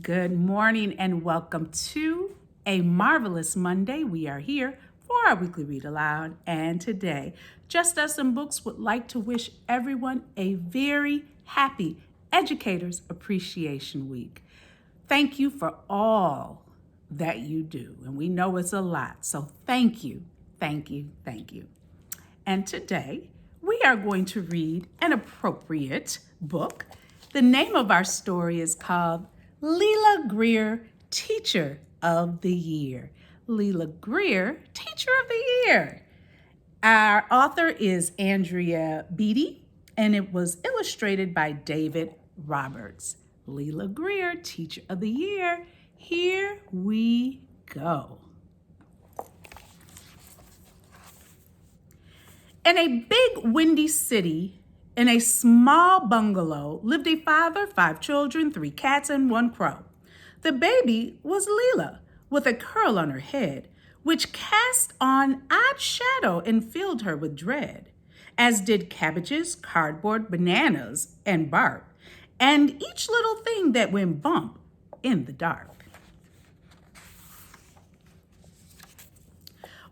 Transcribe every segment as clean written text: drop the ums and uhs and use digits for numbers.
Good morning and welcome to a marvelous Monday. We are here for our weekly read aloud, and today, Just Us and Books would like to wish everyone a very happy Educators Appreciation Week. Thank you for all that you do, and we know it's a lot, so thank you, thank you, thank you. And today, we are going to read an appropriate book. The name of our story is called Lila Greer, Teacher of the Year. Lila Greer, Teacher of the Year. Our author is Andrea Beaty, and it was illustrated by David Roberts. Lila Greer, Teacher of the Year. Here we go. In a big, windy city, in a small bungalow, lived a father, 5 children, 3 cats, and 1 crow. The baby was Leela, with a curl on her head, which cast on odd shadow and filled her with dread, as did cabbages, cardboard, bananas, and bark, and each little thing that went bump in the dark.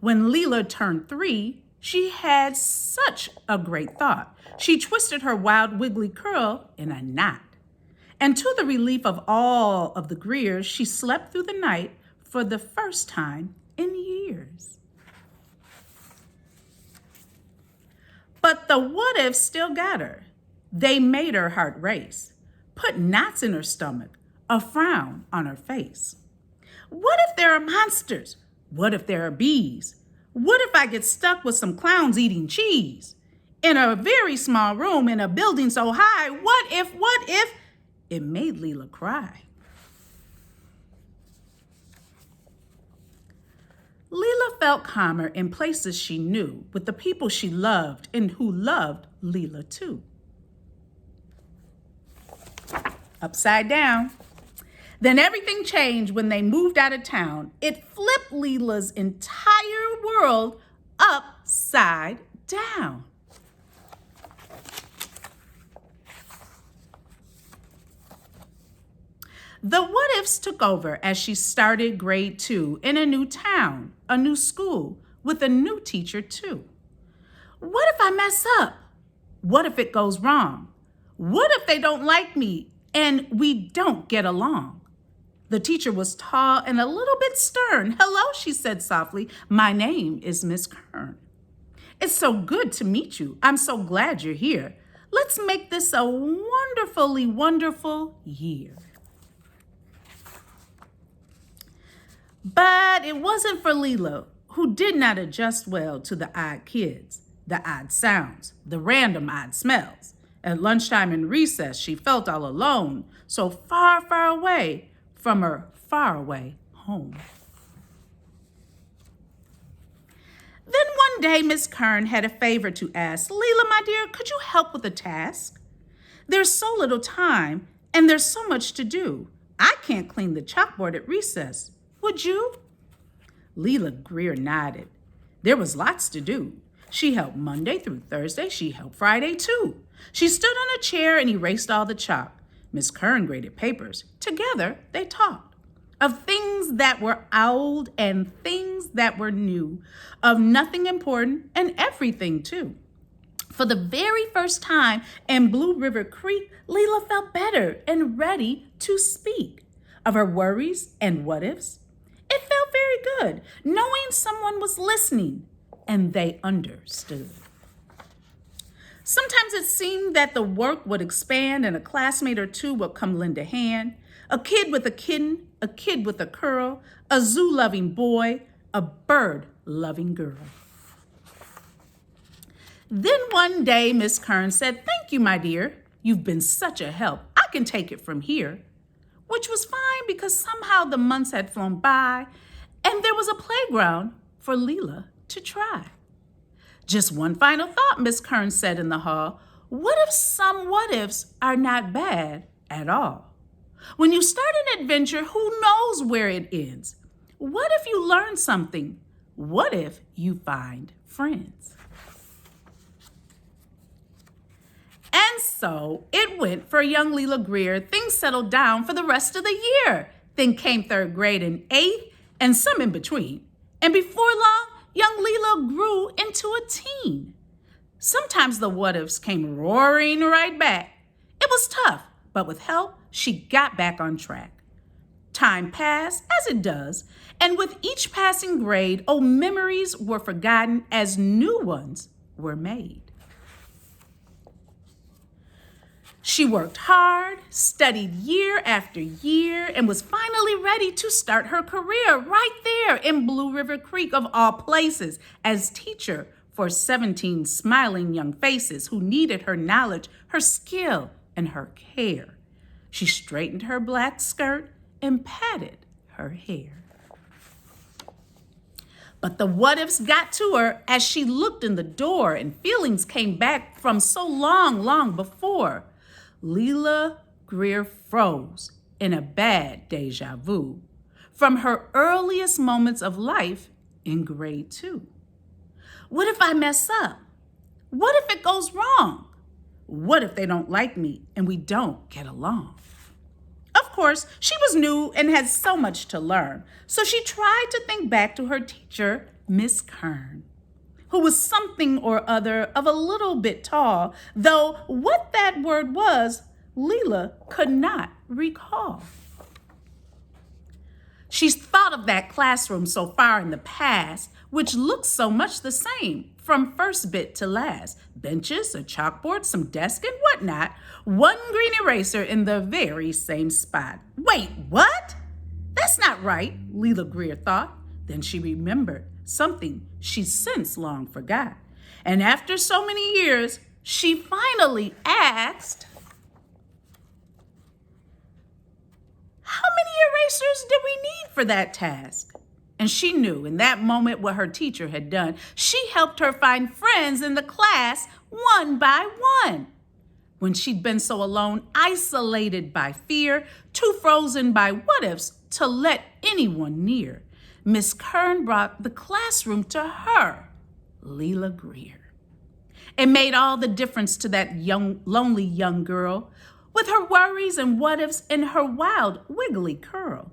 When Leela turned 3, she had such a great thought. She twisted her wild wiggly curl in a knot. And to the relief of all of the Greers, she slept through the night for the first time in years. But the what-ifs still got her. They made her heart race, put knots in her stomach, a frown on her face. What if there are monsters? What if there are bees? What if I get stuck with some clowns eating cheese? In a very small room in a building so high, what if? It made Leela cry. Leela felt calmer in places she knew, with the people she loved and who loved Leela too. Upside down. Then everything changed when they moved out of town. It flipped Leela's entire world upside down. The what-ifs took over as she started grade 2 in a new town, a new school, with a new teacher too. What if I mess up? What if it goes wrong? What if they don't like me and we don't get along? The teacher was tall and a little bit stern. "Hello," she said softly. "My name is Miss Kern. It's so good to meet you. I'm so glad you're here. Let's make this a wonderfully wonderful year." But it wasn't for Leela, who did not adjust well to the odd kids, the odd sounds, the random odd smells. At lunchtime and recess, she felt all alone, so far, far away from her faraway home. Then one day, Miss Kern had a favor to ask. "Leela, my dear, could you help with a task? There's so little time, and there's so much to do. I can't clean the chalkboard at recess. Would you?" Lila Greer nodded. There was lots to do. She helped Monday through Thursday. She helped Friday too. She stood on a chair and erased all the chalk. Miss Kern graded papers. Together, they talked of things that were old and things that were new, of nothing important and everything too. For the very first time in Blue River Creek, Leela felt better and ready to speak of her worries and what-ifs. It felt very good, knowing someone was listening and they understood. Sometimes it seemed that the work would expand and a classmate or two would come lend a hand. A kid with a kitten, a kid with a curl, a zoo-loving boy, a bird-loving girl. Then one day, Miss Kern said, "Thank you, my dear. You've been such a help. I can take it from here." Which was fine because somehow the months had flown by and there was a playground for Leela to try. "Just one final thought," Miss Kern said in the hall. "What if some what-ifs are not bad at all? When you start an adventure, who knows where it ends? What if you learn something? What if you find friends?" And And so it went for young Lila Greer. Things settled down for the rest of the year. Then came third grade and eighth, and some in between. And before long, young Leela grew into a teen. Sometimes the what-ifs came roaring right back. It was tough, but with help, she got back on track. Time passed, as it does, and with each passing grade, old memories were forgotten as new ones were made. She worked hard, studied year after year, and was finally ready to start her career right there in Blue River Creek, of all places, as teacher for 17 smiling young faces who needed her knowledge, her skill, and her care. She straightened her black skirt and patted her hair. But the what-ifs got to her as she looked in the door, and feelings came back from so long before. Lila Greer froze in a bad deja vu from her earliest moments of life in grade 2. What if I mess up? What if it goes wrong? What if they don't like me and we don't get along? Of course, she was new and had so much to learn, so she tried to think back to her teacher, Miss Kern, who was something or other of a little bit tall, though what that word was, Leela could not recall. She's thought of that classroom so far in the past, which looks so much the same from first bit to last. Benches, a chalkboard, some desk, and whatnot. One green eraser in the very same spot. Wait, what? That's not right, Lila Greer thought. Then she remembered something she since long forgot. And after so many years, she finally asked, how many erasers did we need for that task? And she knew in that moment what her teacher had done. She helped her find friends in the class one by one. When she'd been so alone, isolated by fear, too frozen by what-ifs to let anyone near, Miss Kern brought the classroom to her, Lila Greer. It made all the difference to that lonely young girl with her worries and what-ifs and her wild, wiggly curl,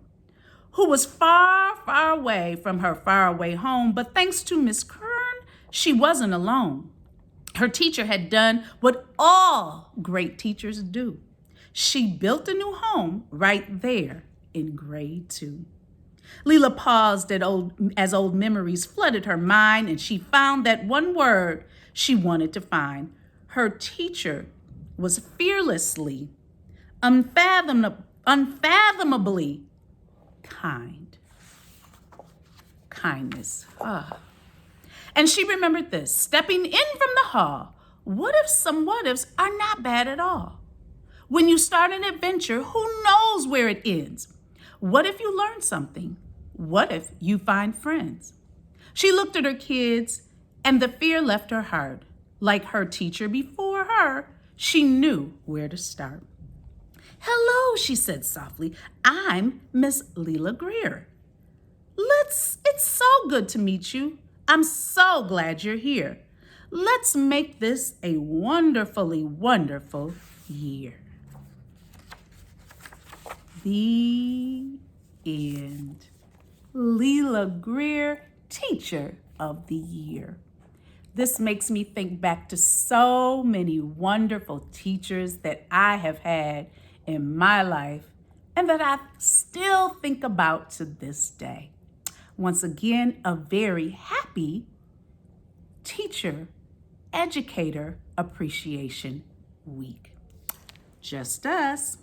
who was far away from her faraway home. But thanks to Miss Kern, she wasn't alone. Her teacher had done what all great teachers do. She built a new home right there in grade 2. Leela paused as old memories flooded her mind, and she found that one word she wanted to find. Her teacher was fearlessly, unfathomably kind. Kindness. And she remembered this, stepping in from the hall. What if some what-ifs are not bad at all? When you start an adventure, who knows where it ends? What if you learn something? What if you find friends? She looked at her kids, and the fear left her heart. Like her teacher before her, she knew where to start. Hello, she said softly. I'm Miss Lila Greer. It's so good to meet you. I'm so glad you're here. Let's make this a wonderfully wonderful year. The end. Lila Greer, Teacher of the Year. This makes me think back to so many wonderful teachers that I have had in my life and that I still think about to this day. Once again, a very happy Teacher Educator Appreciation Week. Just us.